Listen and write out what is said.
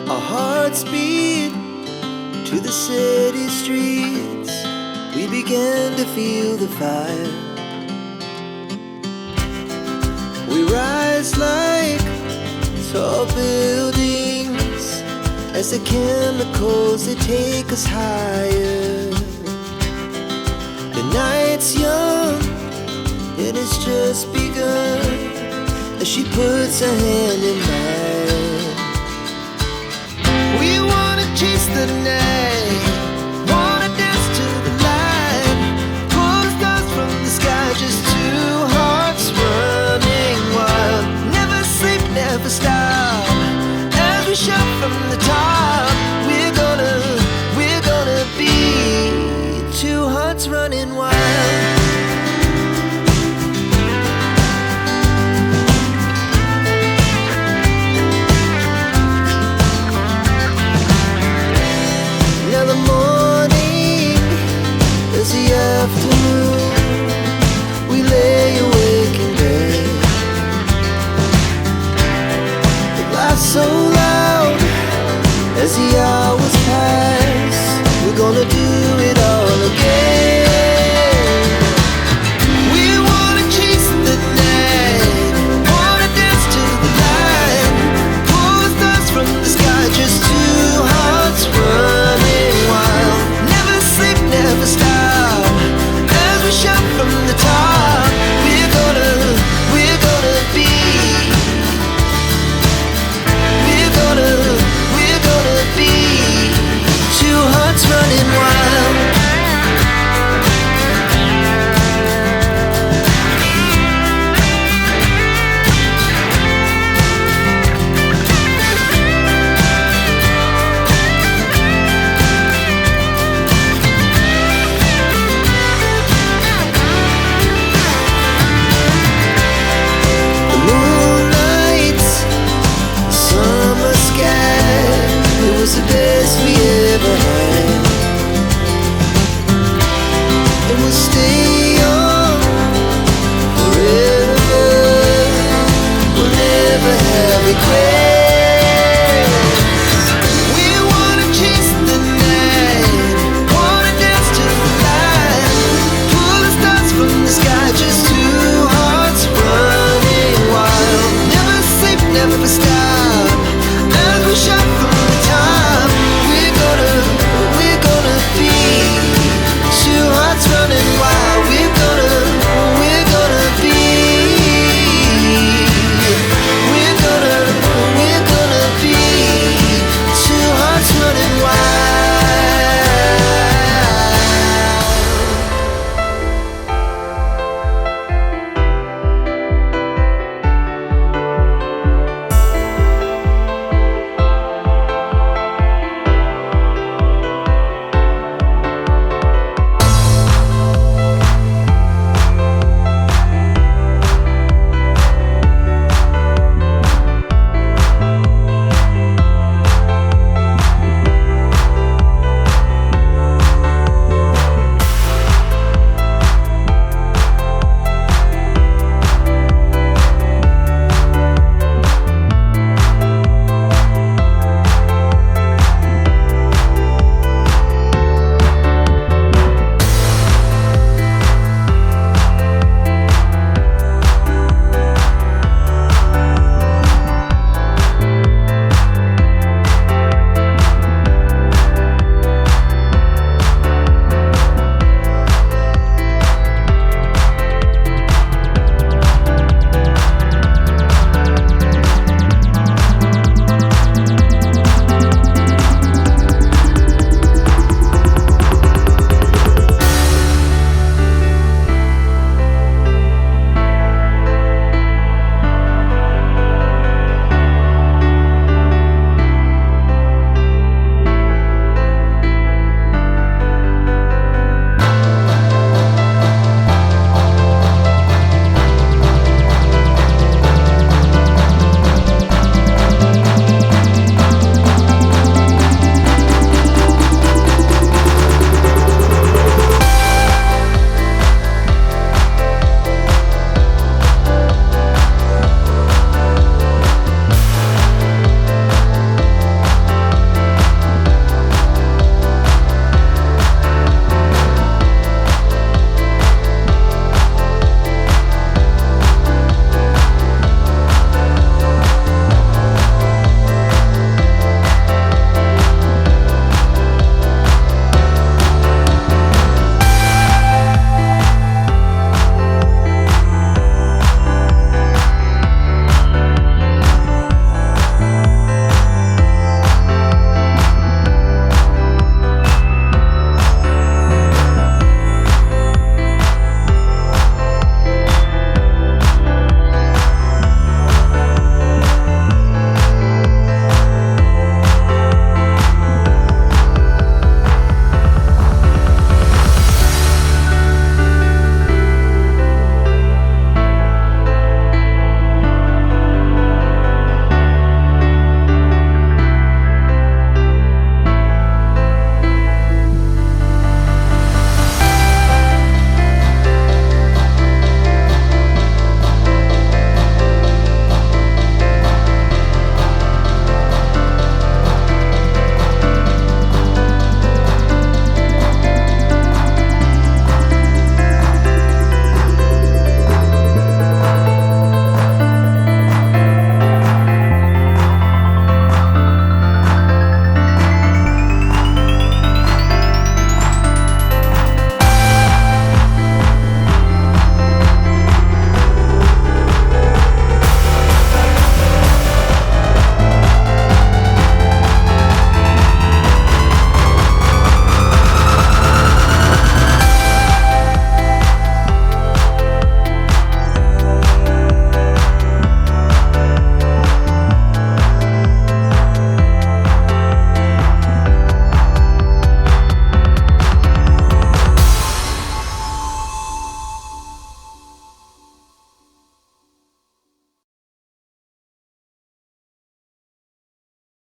Our hearts beat to the city streets. We began to feel the fire. We rise like tall buildings as the chemicals, they take us higher. The night's young, it has just begun, as she puts her hand in mine. We wanna chase the night, wanna dance to the light, pull the stars from the sky, just two hearts running wild. Never sleep, never stop, as we shout from the top. We're gonna be two hearts running wild. Now the morning is the afternoon. We lay awake in bed. It lasts so long.